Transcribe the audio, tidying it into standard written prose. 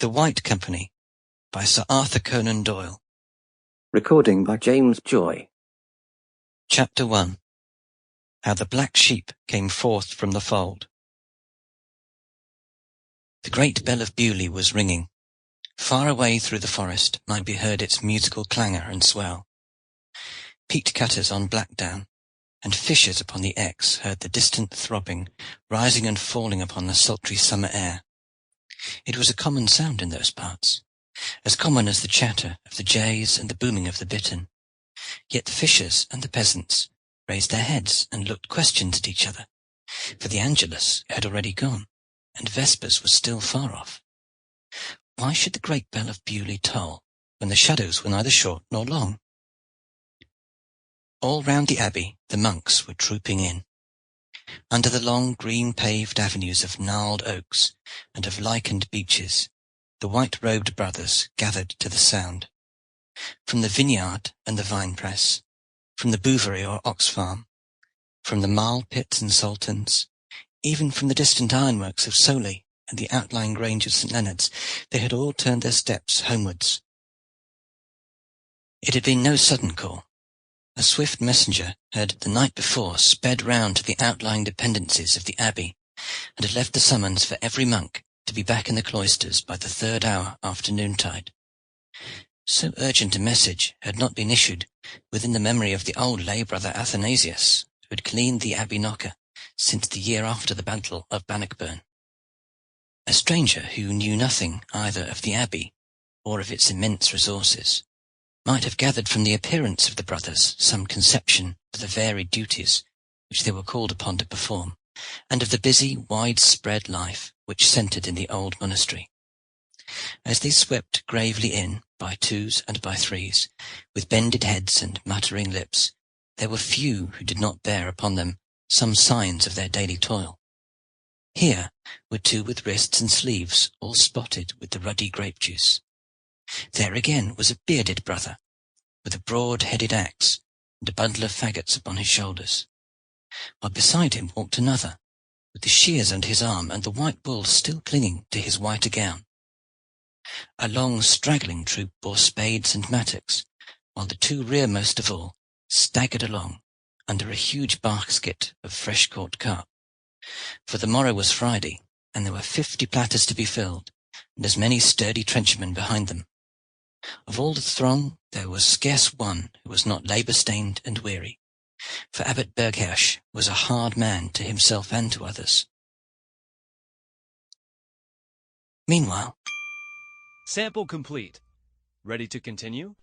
The White Company by Sir Arthur Conan Doyle. Recording by James Joy. Chapter 1. How the Black Sheep Came Forth from the Fold. The great bell of Beaulieu was ringing. Far away through the forest might be heard its musical clangor and swell. Peat cutters on Blackdown and fishers upon the Exe heard the distant throbbing, rising and falling upon the sultry summer air. It was a common sound in those parts, as common as the chatter of the jays and the booming of the bittern. Yet the fishers and the peasants raised their heads and looked questions at each other, for the Angelus had already gone, and Vespers was still far off. Why should the great bell of Beaulieu toll, when the shadows were neither short nor long? All round the abbey the monks were trooping in. Under the long green-paved avenues of gnarled oaks and of lichened beeches, the white-robed brothers gathered to the sound. From the vineyard and the vine-press, from the bouverie or ox-farm, from the marl-pits and salterns, even from the distant ironworks of Soley and the outlying grange of St. Leonard's, they had all turned their steps homewards. It had been no sudden call. A swift messenger had the night before sped round to the outlying dependencies of the abbey, and had left the summons for every monk to be back in the cloisters by the 3rd hour after noontide. So urgent a message had not been issued within the memory of the old lay brother Athanasius, who had cleaned the abbey knocker since the year after the battle of Bannockburn. A stranger who knew nothing either of the abbey or of its immense resources might have gathered from the appearance of the brothers some conception of the varied duties which they were called upon to perform, and of the busy, wide-spread life which centred in the old monastery. As they swept gravely in, by twos and by threes, with bended heads and muttering lips, there were few who did not bear upon them some signs of their daily toil. Here were two with wrists and sleeves all spotted with the ruddy grape juice. There again was a bearded brother, with a broad-headed axe and a bundle of faggots upon his shoulders, while beside him walked another, with the shears under his arm and the white wool still clinging to his whiter gown. A long straggling troop bore spades and mattocks, while the two rearmost of all staggered along under a huge basket of fresh-caught carp. For the morrow was Friday, and there were 50 platters to be filled, and as many sturdy trenchermen behind them. Of all the throng there was scarce one who was not labour-stained and weary, for Abbot Berghersh was a hard man to himself and to others. Meanwhile... Sample complete. Ready to continue?